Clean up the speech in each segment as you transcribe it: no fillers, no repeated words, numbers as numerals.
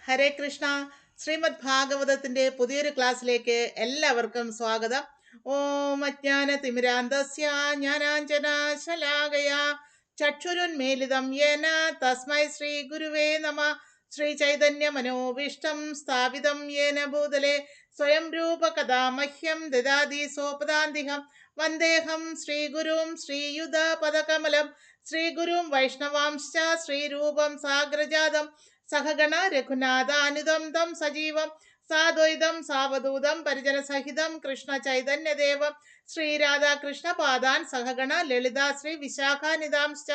ഹരേ കൃഷ്ണ. ശ്രീമദ് ഭാഗവതത്തിന്റെ പുതിയൊരു ക്ലാസ്സിലേക്ക് എല്ലാവർക്കും സ്വാഗതം. ഓം അജ്ഞാന തിമിരാന്തസ്യ ജ്ഞാനാഞ്ജനാശലാകയാ ചക്ഷുരുന്മീലിതം യേന തസ്മൈ ശ്രീ ഗുരുവേ നമ. ശ്രീ ചൈതന്യ മനോവിഷ്ടം സ്ഥാപിതം യേന ഭൂതലെ സ്വയം രൂപ കഥാ മഹ്യം ദദാതി സോപദാന്തിഹം വന്ദേഹം ശ്രീഗുരും ശ്രീയുധ പദകമലം ശ്രീഗുരും വൈഷ്ണവാംശ്ച ശ്രീരൂപം സാഗ്രജാതം സഹഗണ രഘുനാഥാനുദം തം സജീവം സാദ്വൈതം സാവധൂതം പരിജനസഹിതം കൃഷ്ണ ചൈതന്യദേവം ശ്രീരാധാകൃഷ്ണ പാദാൻ സഹഗണ ലളിത ശ്രീ വിശാഖാനിതാംശ്ച.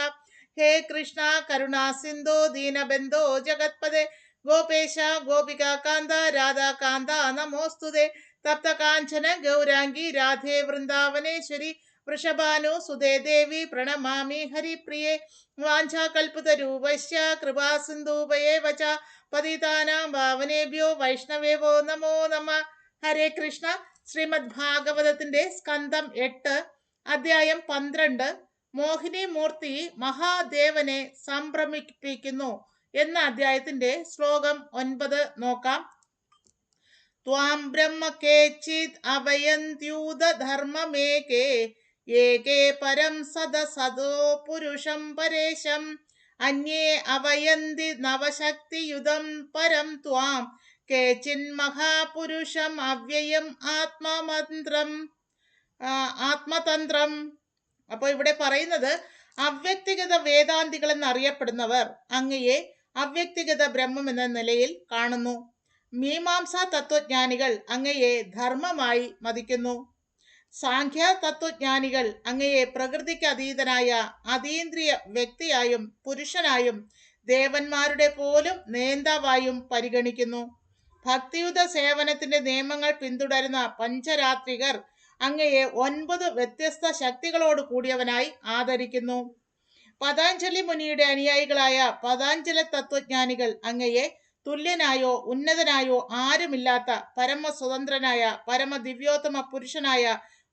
ഹേ കൃഷ്ണ കരുണാ സിന്ധോ ദീനബന്ധോ ജഗത്പദേ ഗോപേശ ഗോപിക കാന്ത രാധാകാന്ത നമോസ്തുതേ. തപ്ത കാഞ്ചന ഗൗരാംഗി രാധേ വൃന്ദാവനേശ്വരി വൃഷഭാനു സുതേ ദേവി പ്രണമാമി ഹരിപ്രിയേ. വാഞ്ചാകൽപതരൂപശ്ച കൃപാ സിന്ധൂപയേവ ച പതിതാനാം പാവനേഭ്യോ വൈഷ്ണവേവോ നമോ നമ. ഹരേ കൃഷ്ണ. ശ്രീമദ് ഭാഗവതത്തിന്റെ സ്കന്ധം 8 അധ്യായം 12 മോഹിനി മൂർത്തി മഹാദേവനെ സംഭ്രമിപ്പിക്കുന്നു എന്ന അധ്യായത്തിന്റെ ശ്ലോകം 9 നോക്കാം. ത്വാം ബ്രഹ്മ കേചിത് അഭയന്ത്യൂത ധർമ്മമേകേ ഏകേ പരം സദസദോ പുരുഷം പരേശം അന്യേ അവയന്തി നവശക്തിയുതം പരം ത്വാം കേചിൻ മഹാപുരുഷം അവ്യയം ആത്മതന്ത്രം. അപ്പോൾ ഇവിടെ പറയുന്നത് അവ്യക്തിഗത വേദാന്തികൾ എന്നറിയപ്പെടുന്നവർ അങ്ങയെ അവ്യക്തിഗത ബ്രഹ്മം എന്ന നിലയിൽ കാണുന്നു. മീമാംസ തത്വജ്ഞാനികൾ അങ്ങയെ ധർമ്മമായി മതിക്കുന്നു. സാഖ്യ തത്വജ്ഞാനികൾ അങ്ങയെ പ്രകൃതിക്ക് അതീതനായ അതീന്ദ്രിയ വ്യക്തിയായും പുരുഷനായും ദേവന്മാരുടെ പോലും നേതാവായും പരിഗണിക്കുന്നു. ഭക്തിയുത സേവനത്തിന്റെ നിയമങ്ങൾ പിന്തുടരുന്ന പഞ്ചരാത്രികർ അങ്ങയെ 9 വ്യത്യസ്ത ശക്തികളോട് കൂടിയവനായി ആദരിക്കുന്നു. പതാഞ്ജലി മുനിയുടെ അനുയായികളായ പതാഞ്ജല തത്വജ്ഞാനികൾ അങ്ങയെ തുല്യനായോ ഉന്നതനായോ ആരുമില്ലാത്ത പരമസ്വതന്ത്രനായ പരമദിവ്യോത്തമ പുരുഷനായ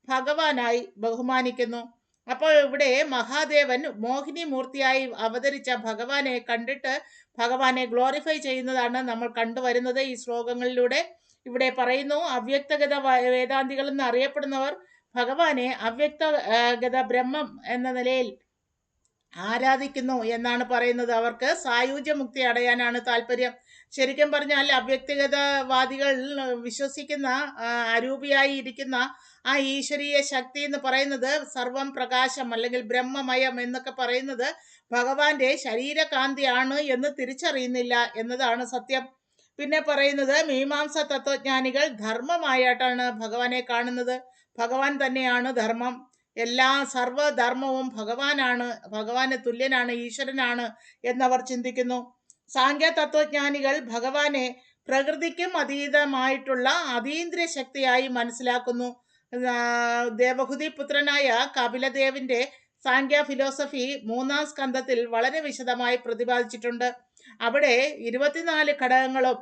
ഭഗവാനായി ബഹുമാനിക്കുന്നു. അപ്പോൾ ഇവിടെ മഹാദേവൻ മോഹിനി മൂർത്തിയായി അവതരിച്ച ഭഗവാനെ കണ്ടിട്ട് ഭഗവാനെ ഗ്ലോറിഫൈ ചെയ്യുന്നതാണ് നമ്മൾ കണ്ടുവരുന്നത് ഈ ശ്ലോകങ്ങളിലൂടെ. ഇവിടെ പറയുന്നു അവ്യക്തഗത വേദാന്തികൾ എന്ന് അറിയപ്പെടുന്നവർ ഭഗവാനെ അവ്യക്തഗത ബ്രഹ്മം എന്ന നിലയിൽ ആരാധിക്കുന്നു എന്നാണ് പറയുന്നത്. അവർക്ക് സായുജ്യമുക്തി അടയാനാണ് താല്പര്യം. ശരിക്കും പറഞ്ഞാൽ അവ്യക്തിഗതവാദികൾ വിശ്വസിക്കുന്ന അരൂപിയായി ഇരിക്കുന്ന ആ ഈശ്വരീയ ശക്തി എന്ന് പറയുന്നത് സർവം പ്രകാശം അല്ലെങ്കിൽ ബ്രഹ്മമയം എന്നൊക്കെ പറയുന്നത് ഭഗവാന്റെ ശരീരകാന്തിയാണ് എന്ന് തിരിച്ചറിയുന്നില്ല എന്നതാണ് സത്യം. പിന്നെ പറയുന്നത് മീമാംസ തത്വജ്ഞാനികൾ ധർമ്മമായിട്ടാണ് ഭഗവാനെ കാണുന്നത്. ഭഗവാൻ തന്നെയാണ് ധർമ്മം. എല്ലാ സർവധർമ്മവും ഭഗവാനാണ്, ഭഗവാന് തുല്യനാണ്, ഈശ്വരനാണ് എന്നവർ ചിന്തിക്കുന്നു. സാഖ്യ തത്വജ്ഞാനികൾ ഭഗവാനെ പ്രകൃതിക്കും അതീതമായിട്ടുള്ള അതീന്ദ്രിയ ശക്തിയായി മനസ്സിലാക്കുന്നു. ദേവഹുതി പുത്രനായ കപിലദേവിന്റെ സാഖ്യ ഫിലോസഫി 3-ാം സ്കന്ധത്തിൽ വളരെ വിശദമായി പ്രതിപാദിച്ചിട്ടുണ്ട്. അവിടെ 24 ഘടകങ്ങളും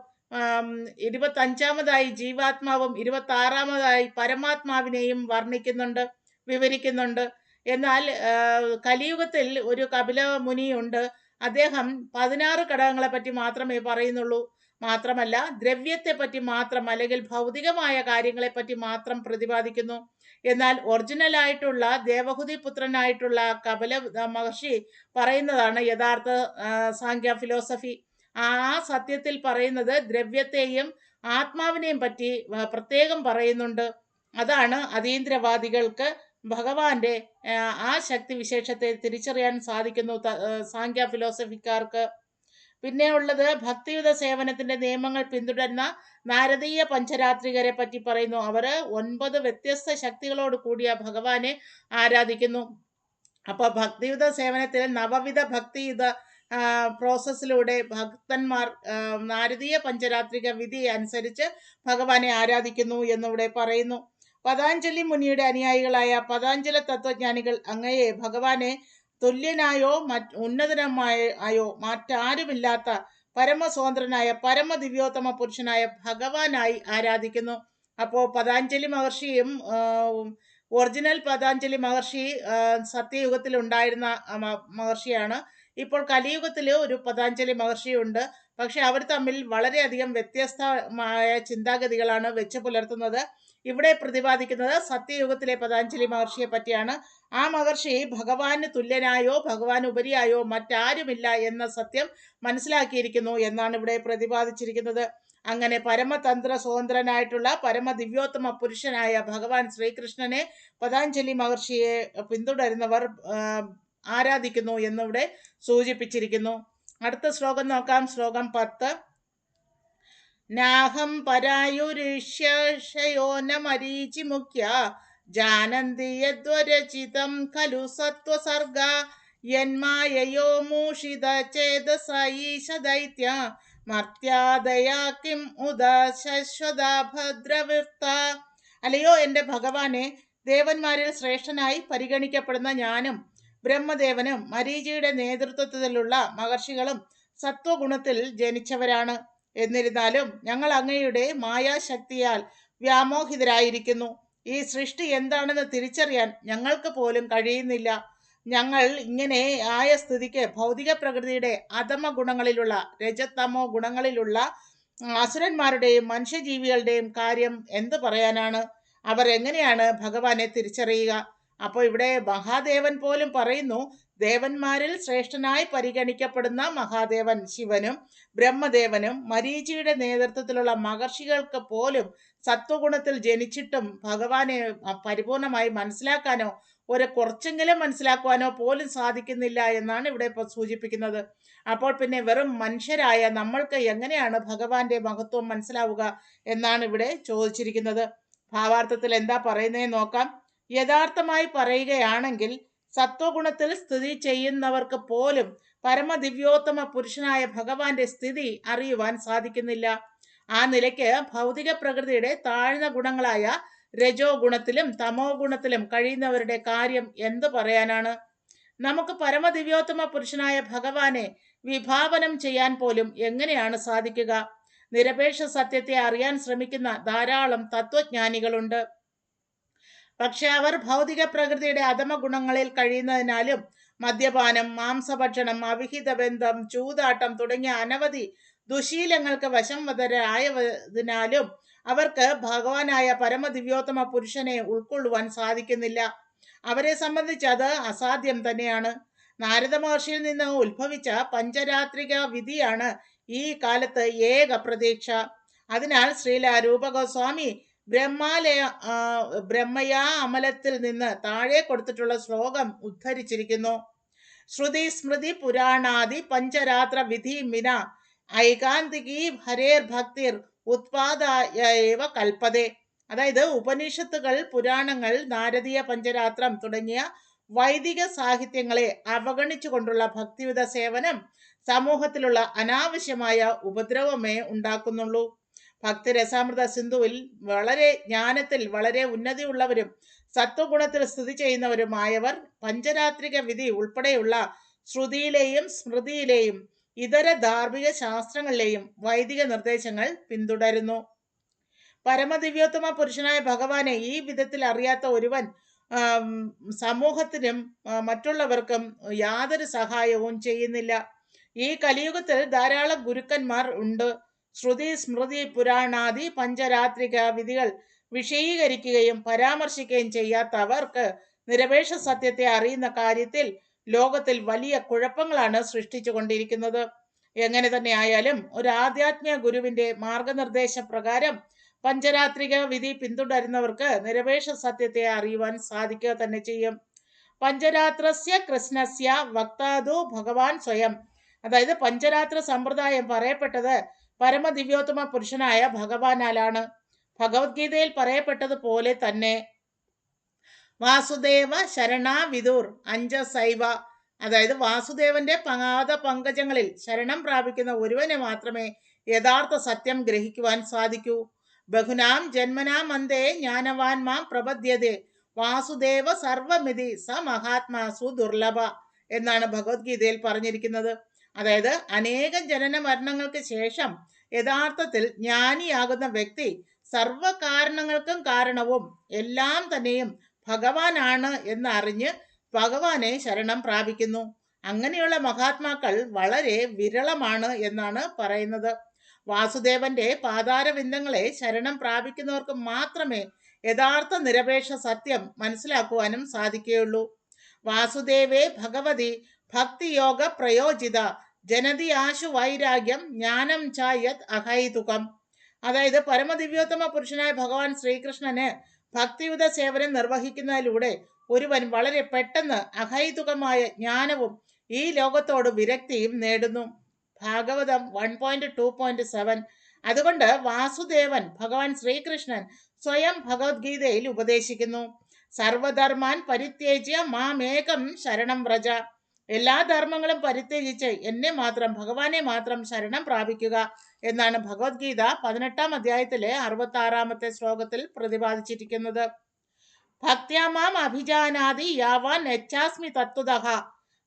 25-ാമതായി ജീവാത്മാവും 26-ാമതായി പരമാത്മാവിനെയും വിവരിക്കുന്നുണ്ട്. എന്നാൽ കലിയുഗത്തിൽ ഒരു കപില മുനിയുണ്ട്. അദ്ദേഹം 16 ഘടകങ്ങളെ പറ്റി മാത്രമേ പറയുന്നുള്ളൂ. മാത്രമല്ല ദ്രവ്യത്തെ പറ്റി മാത്രം അല്ലെങ്കിൽ ഭൗതികമായ കാര്യങ്ങളെ പറ്റി മാത്രം പ്രതിപാദിക്കുന്നു. എന്നാൽ ഒറിജിനലായിട്ടുള്ള ദേവഹുതി പുത്രനായിട്ടുള്ള കപില മഹർഷി പറയുന്നതാണ് യഥാർത്ഥ സാഖ്യ ഫിലോസഫി. ആ സത്യത്തിൽ പറയുന്നത് ദ്രവ്യത്തെയും ആത്മാവിനെയും പറ്റി പ്രത്യേകം പറയുന്നുണ്ട്. അതാണ് അതീന്ദ്രവാദികൾക്ക് ഭഗവാന്റെ ആ ശക്തി വിശേഷത്തെ തിരിച്ചറിയാൻ സാധിക്കുന്നു സാഖ്യ ഫിലോസഫിക്കാർക്ക്. പിന്നെ ഉള്ളത് ഭക്തിയുത സേവനത്തിന്റെ നിയമങ്ങൾ പിന്തുടരുന്ന നാരദീയ പഞ്ചരാത്രികരെ പറ്റി പറയുന്നു. അവർ 9 വ്യത്യസ്ത ശക്തികളോട് കൂടിയ ഭഗവാനെ ആരാധിക്കുന്നു. അപ്പോൾ ഭക്തിയുത സേവനത്തിൽ നവവിധ ഭക്തിയുത പ്രോസസ്സിലൂടെ ഭക്തന്മാർ നാരദീയ പഞ്ചരാത്രിക വിധി അനുസരിച്ച് ഭഗവാനെ ആരാധിക്കുന്നു എന്നിവിടെ പറയുന്നു. പതാഞ്ജലി മുനിയുടെ അനുയായികളായ പതാഞ്ജല തത്വജ്ഞാനികൾ അങ്ങയെ ഭഗവാനെ തുല്യനായോ ഉന്നതനായോ മറ്റാരുമില്ലാത്ത പരമസ്വതന്ത്രനായ പരമദിവ്യോത്തമ പുരുഷനായ ഭഗവാനായി ആരാധിക്കുന്നു. അപ്പോൾ പതാഞ്ജലി മഹർഷിയും ഒറിജിനൽ പതാഞ്ജലി മഹർഷി സത്യയുഗത്തിൽ ഉണ്ടായിരുന്ന മഹർഷിയാണ്. ഇപ്പോൾ കലിയുഗത്തിൽ ഒരു പതാഞ്ജലി മഹർഷിയുണ്ട്. പക്ഷെ അവർ തമ്മിൽ വളരെയധികം വ്യത്യസ്തമായ ചിന്താഗതികളാണ് വെച്ച് പുലർത്തുന്നത്. ഇവിടെ പ്രതിപാദിക്കുന്നത് സത്യയുഗത്തിലെ പതഞ്ജലി മഹർഷിയെ പറ്റിയാണ്. ആ മഹർഷി ഭഗവാന് തുല്യനായോ ഭഗവാൻ ഉപരിയായോ മറ്റാരുമില്ല എന്ന സത്യം മനസ്സിലാക്കിയിരിക്കുന്നു എന്നാണ് ഇവിടെ പ്രതിപാദിച്ചിരിക്കുന്നത്. അങ്ങനെ പരമതന്ത്ര സ്വതന്ത്രനായിട്ടുള്ള പരമദിവ്യോത്തമ പുരുഷനായ ഭഗവാൻ ശ്രീകൃഷ്ണനെ പതഞ്ജലി മഹർഷിയെ പിന്തുടരുന്നവർ ആരാധിക്കുന്നു എന്നിവിടെ സൂചിപ്പിച്ചിരിക്കുന്നു. അടുത്ത ശ്ലോകം നോക്കാം. ശ്ലോകം 10. നാഹം പരായുരിഷ്യോ ന മരീചി മുഖ്യ ജാനന്തി യദ്വരചിതം ഖലു സത്വസർഗ യന്മായയോ മൂഷിത ചേതസ ഈശ ദൈത്യ മർത്യാദയാ കിം ഉദ ശശ്വത ഭദ്രവൃത്ത. അല്ലയോ എൻ്റെ ഭഗവാനെ, ദേവന്മാരിൽ ശ്രേഷ്ഠനായി പരിഗണിക്കപ്പെടുന്ന ഞാനും ബ്രഹ്മദേവനും മരീചിയുടെ നേതൃത്വത്തിലുള്ള മഹർഷികളും സത്വഗുണത്തിൽ ജനിച്ചവരാണ്. എന്നിരുന്നാലും ഞങ്ങൾ അങ്ങയുടെ മായാശക്തിയാൽ വ്യാമോഹിതരായിരിക്കുന്നു. ഈ സൃഷ്ടി എന്താണെന്ന് തിരിച്ചറിയാൻ ഞങ്ങൾക്ക് പോലും കഴിയുന്നില്ല. ഞങ്ങൾ ഇങ്ങനെ ആയ സ്ഥിതിക്ക് ഭൗതിക പ്രകൃതിയുടെ അധമ ഗുണങ്ങളിലുള്ള രജതമോ ഗുണങ്ങളിലുള്ള അസുരന്മാരുടെയും മനുഷ്യജീവികളുടെയും കാര്യം എന്ത് പറയാനാണ്? അവർ എങ്ങനെയാണ് ഭഗവാനെ തിരിച്ചറിയുക? അപ്പോൾ ഇവിടെ മഹാദേവൻ പോലും പറയുന്നു, ദേവന്മാരിൽ ശ്രേഷ്ഠനായി പരിഗണിക്കപ്പെടുന്ന മഹാദേവൻ ശിവനും ബ്രഹ്മദേവനും മരീചിയുടെ നേതൃത്വത്തിലുള്ള മഹർഷികൾക്ക് പോലും സത്വഗുണത്തിൽ ജനിച്ചിട്ടും ഭഗവാനെ പരിപൂർണമായി മനസ്സിലാക്കാനോ കുറച്ചെങ്കിലും മനസ്സിലാക്കുവാനോ പോലും സാധിക്കുന്നില്ല എന്നാണ് ഇവിടെ ഇപ്പോൾ സൂചിപ്പിക്കുന്നത്. അപ്പോൾ പിന്നെ വെറും മനുഷ്യരായ നമ്മൾക്ക് എങ്ങനെയാണ് ഭഗവാന്റെ മഹത്വം മനസ്സിലാവുക എന്നാണ് ഇവിടെ ചോദിച്ചിരിക്കുന്നത്. ഭാവാർത്ഥത്തിൽ എന്താ പറയുന്നതെന്ന് നോക്കാം. യഥാർത്ഥമായി പറയുകയാണെങ്കിൽ സത്വഗുണത്തിൽ സ്ഥിതി ചെയ്യുന്നവർക്ക് പോലും പരമദിവ്യോത്തമ പുരുഷനായ ഭഗവാന്റെ സ്ഥിതി അറിയുവാൻ സാധിക്കുന്നില്ല. ആ നിലയ്ക്ക് ഭൗതിക പ്രകൃതിയുടെ താഴ്ന്ന ഗുണങ്ങളായ രജോ ഗുണത്തിലും തമോ ഗുണത്തിലും കഴിയുന്നവരുടെ കാര്യം എന്ത് പറയാനാണ്? നമുക്ക് പരമദിവ്യോത്തമ പുരുഷനായ ഭഗവാനെ വിഭാവനം ചെയ്യാൻ പോലും എങ്ങനെയാണ് സാധിക്കുക? നിരപേക്ഷ സത്യത്തെ അറിയാൻ ശ്രമിക്കുന്ന ധാരാളം തത്വജ്ഞാനികളുണ്ട്. പക്ഷെ അവർ ഭൗതിക പ്രകൃതിയുടെ അധമ ഗുണങ്ങളിൽ കഴിയുന്നതിനാലും മദ്യപാനം, മാംസഭക്ഷണം, അവിഹിത ബന്ധം, ചൂതാട്ടം തുടങ്ങിയ അനവധി ദുശീലങ്ങൾക്ക് വശംവദരായതിനാലും അവർക്ക് ഭഗവാനായ പരമദിവ്യോത്തമ പുരുഷനെ ഉൾക്കൊള്ളുവാൻ സാധിക്കുന്നില്ല. അവരെ സംബന്ധിച്ച് അത് അസാധ്യം തന്നെയാണ്. നാരദ മഹർഷിയിൽ നിന്ന് ഉത്ഭവിച്ച പഞ്ചരാത്രിക വിധിയാണ് ഈ കാലത്ത് ഏക പ്രതീക്ഷ. അതിനാൽ ശ്രീല രൂപഗോസ്വാമി ബ്രഹ്മയാ അമലത്തിൽ നിന്ന് താഴെ കൊടുത്തിട്ടുള്ള ശ്ലോകം ഉദ്ധരിച്ചിരിക്കുന്നു. ശ്രുതി സ്മൃതി പുരാണാദി പഞ്ചരാത്ര വിധി മിന ഐകാന്തികി ഹരേർ ഭക്തിർ ഉത്പാദായവ കൽപ്പതേ. അതായത് ഉപനിഷത്തുകൾ, പുരാണങ്ങൾ, നാരദീയ പഞ്ചരാത്രം തുടങ്ങിയ വൈദിക സാഹിത്യങ്ങളെ അവഗണിച്ചുകൊണ്ടുള്ള ഭക്തിയുത സേവനം സമൂഹത്തിലുള്ള അനാവശ്യമായ ഉപദ്രവമേ ഉണ്ടാക്കുന്നുള്ളൂ. ഭക്തിരസാമൃത സിന്ധുവിൽ ജ്ഞാനത്തിൽ വളരെ ഉന്നതിയുള്ളവരും സത്വഗുണത്തിൽ സ്ഥിതി ചെയ്യുന്നവരുമായവർ പഞ്ചരാത്രിക വിധി ഉൾപ്പെടെയുള്ള ശ്രുതിയിലെയും സ്മൃതിയിലെയും ഇതര ധാർമ്മിക ശാസ്ത്രങ്ങളിലെയും വൈദിക നിർദ്ദേശങ്ങൾ പിന്തുടരുന്നു. പരമദിവ്യോത്തമ പുരുഷനായ ഭഗവാനെ ഈ വിധത്തിൽ അറിയാത്ത ഒരുവൻ സമൂഹത്തിനും മറ്റുള്ളവർക്കും യാതൊരു സഹായവും ചെയ്യുന്നില്ല. ഈ കലിയുഗത്തിൽ ധാരാളം ഗുരുക്കന്മാർ ഉണ്ട്. ശ്രുതി സ്മൃതി പുരാണാദി പഞ്ചരാത്രിക വിധികൾ വിഷയീകരിക്കുകയും പരാമർശിക്കുകയും ചെയ്യാത്തവർക്ക് നിരപേക്ഷ സത്യത്തെ അറിയുന്ന കാര്യത്തിൽ ലോകത്തിൽ വലിയ കുഴപ്പങ്ങളാണ് സൃഷ്ടിച്ചു കൊണ്ടിരിക്കുന്നത്. എങ്ങനെ തന്നെ ആയാലും ഒരു ആധ്യാത്മിക ഗുരുവിന്റെ മാർഗനിർദ്ദേശ പ്രകാരം പഞ്ചരാത്രിക വിധി പിന്തുടരുന്നവർക്ക് നിരപേക്ഷ സത്യത്തെ അറിയുവാൻ സാധിക്കുക തന്നെ ചെയ്യും. പഞ്ചരാത്രസ്യ കൃഷ്ണസ്യ വക്താദു ഭഗവാൻ സ്വയം. അതായത് പഞ്ചരാത്ര സമ്പ്രദായം പറയപ്പെട്ടത് പരമദിവ്യോത്തമ പുരുഷനായ ഭഗവാനാലാണ്. ഭഗവത്ഗീതയിൽ പറയപ്പെട്ടതുപോലെ തന്നെ വാസുദേവ ശരണാ വിദുർ അഞ്ജസൈവ. അതായത് വാസുദേവന്റെ പാദ പങ്കജങ്ങളിൽ ശരണം പ്രാപിക്കുന്ന ഒരുവനെ മാത്രമേ യഥാർത്ഥ സത്യം ഗ്രഹിക്കുവാൻ സാധിക്കൂ. ബഹുനാം ജന്മനാം അന്തേ ജ്ഞാനവാൻ മാം പ്രപദ്യതേ വാസുദേവ സർവമിതി സ മഹാത്മാ സുദുർലഭ എന്നാണ് ഭഗവത്ഗീതയിൽ പറഞ്ഞിരിക്കുന്നത്. അതായത് അനേകം ജനന മരണങ്ങൾക്ക് ശേഷം യഥാർത്ഥത്തിൽ ജ്ഞാനിയാകുന്ന വ്യക്തി സർവ കാരണങ്ങൾക്കും കാരണവും എല്ലാം തന്നെയും ഭഗവാനാണ് എന്നറിഞ്ഞ് ഭഗവാനെ ശരണം പ്രാപിക്കുന്നു. അങ്ങനെയുള്ള മഹാത്മാക്കൾ വളരെ വിരളമാണ് എന്നാണ് പറയുന്നത്. വാസുദേവന്റെ പാതാരവിന്ദങ്ങളെ ശരണം പ്രാപിക്കുന്നവർക്ക് മാത്രമേ യഥാർത്ഥ നിരപേക്ഷ സത്യം മനസ്സിലാക്കുവാനും സാധിക്കുകയുള്ളൂ. വാസുദേവേ ഭഗവതി ഭക്തിയോഗ പ്രയോജിത ജനതി ആശു വൈരാഗ്യം ജ്ഞാനം ചായത് അഹൈതുകം. അതായത് പരമദിവ്യോത്തമ പുരുഷനായ ഭഗവാൻ ശ്രീകൃഷ്ണന് ഭക്തിയുത സേവനം നിർവഹിക്കുന്നതിലൂടെ ഒരുവൻ വളരെ പെട്ടെന്ന് അഹൈതുകമായ ജ്ഞാനവും ഈ ലോകത്തോട് വിരക്തിയും നേടുന്നു. ഭാഗവതം 1.2.7. അതുകൊണ്ട് വാസുദേവൻ ഭഗവാൻ ശ്രീകൃഷ്ണൻ സ്വയം ഭഗവത്ഗീതയിൽ ഉപദേശിക്കുന്നു, സർവധർമാൻ പരിത്യജ്യ മാമേകം ശരണം വ്രജ. എല്ലാ ധർമ്മങ്ങളും പരിത്യജിച്ച് എന്നെ മാത്രം, ഭഗവാനെ മാത്രം ശരണം പ്രാപിക്കുക എന്നാണ് ഭഗവത്ഗീത 18-ാം അധ്യായത്തിലെ 66-ാമത്തെ ശ്ലോകത്തിൽ പ്രതിപാദിച്ചിരിക്കുന്നത്. ഭക്ത്യാമാം അഭിജാനാതി യാവാൻ യച്ഛാസ്മി തത്വതഃ.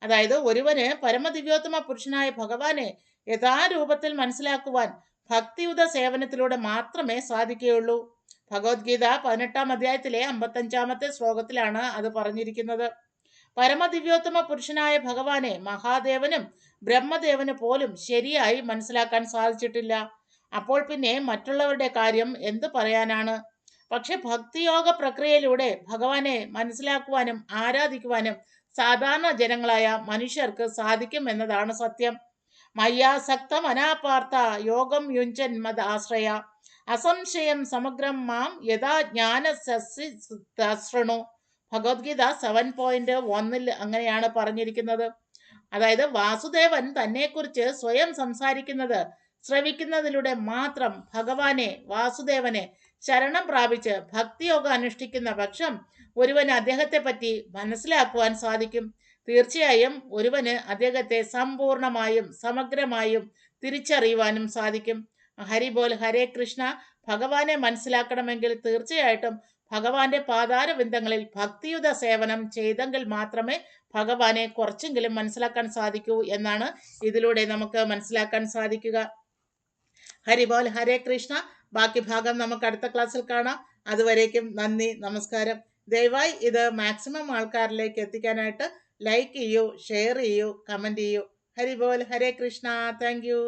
അതായത് ഒരുവന് പരമദിവ്യോത്തമ പുരുഷനായ ഭഗവാനെ യഥാരൂപത്തിൽ മനസ്സിലാക്കുവാൻ ഭക്തിയുത സേവനത്തിലൂടെ മാത്രമേ സാധിക്കുകയുള്ളൂ. ഭഗവത്ഗീത 18-ാം അധ്യായത്തിലെ 55-ാമത്തെ ശ്ലോകത്തിലാണ് അത് പറഞ്ഞിരിക്കുന്നത്. പരമദിവ്യോത്തമ പുരുഷനായ ഭഗവാനെ മഹാദേവനും ബ്രഹ്മദേവന് പോലും ശരിയായി മനസ്സിലാക്കാൻ സാധിച്ചിട്ടില്ല. അപ്പോൾ പിന്നെ മറ്റുള്ളവരുടെ കാര്യം എന്ത് പറയാനാണ്? പക്ഷെ ഭക്തിയോഗ പ്രക്രിയയിലൂടെ ഭഗവാനെ മനസ്സിലാക്കുവാനും ആരാധിക്കുവാനും സാധാരണ ജനങ്ങളായ മനുഷ്യർക്ക് സാധിക്കും എന്നതാണ് സത്യം. മയ്യാസക്തം അനാപാർത്ഥ യോഗം യുഞ്ചൻ മത് ആശ്രയ അസംശയം സമഗ്രം മാം യഥാ ജ്ഞാന ശൃണു. ഭഗവത്ഗീത 7.1 അങ്ങനെയാണ് പറഞ്ഞിരിക്കുന്നത്. അതായത് വാസുദേവൻ തന്നെക്കുറിച്ച് സ്വയം സംസാരിക്കുന്നത് ശ്രവിക്കുന്നതിലൂടെ മാത്രം ഭഗവാനെ വാസുദേവനെ ശരണം പ്രാപിച്ച് ഭക്തിയോഗം അനുഷ്ഠിക്കുന്ന പക്ഷം ഒരുവന് അദ്ദേഹത്തെ പറ്റി മനസ്സിലാക്കുവാൻ സാധിക്കും. തീർച്ചയായും ഒരുവന് അദ്ദേഹത്തെ സമ്പൂർണമായും സമഗ്രമായും തിരിച്ചറിയുവാനും സാധിക്കും. ഹരിബോൽ ഹരേ കൃഷ്ണ. ഭഗവാനെ മനസ്സിലാക്കണമെങ്കിൽ തീർച്ചയായിട്ടും ഭഗവാന്റെ പാതാരവിന്ദങ്ങളിൽ ഭക്തിയുത സേവനം ചെയ്തെങ്കിൽ മാത്രമേ ഭഗവാനെ കുറച്ചെങ്കിലും മനസ്സിലാക്കാൻ സാധിക്കൂ എന്നാണ് ഇതിലൂടെ നമുക്ക് മനസ്സിലാക്കാൻ സാധിക്കുക. ഹരിബോൽ ഹരേ കൃഷ്ണ. ബാക്കി ഭാഗം നമുക്ക് അടുത്ത ക്ലാസ്സിൽ കാണാം. അതുവരേക്കും നന്ദി, നമസ്കാരം. ദയവായി ഇത് മാക്സിമം ആൾക്കാരിലേക്ക് എത്തിക്കാനായിട്ട് ലൈക്ക് ചെയ്യൂ, ഷെയർ ചെയ്യൂ, കമൻറ്റ് ചെയ്യൂ. ഹരിബോൽ ഹരേ കൃഷ്ണ. Thank U.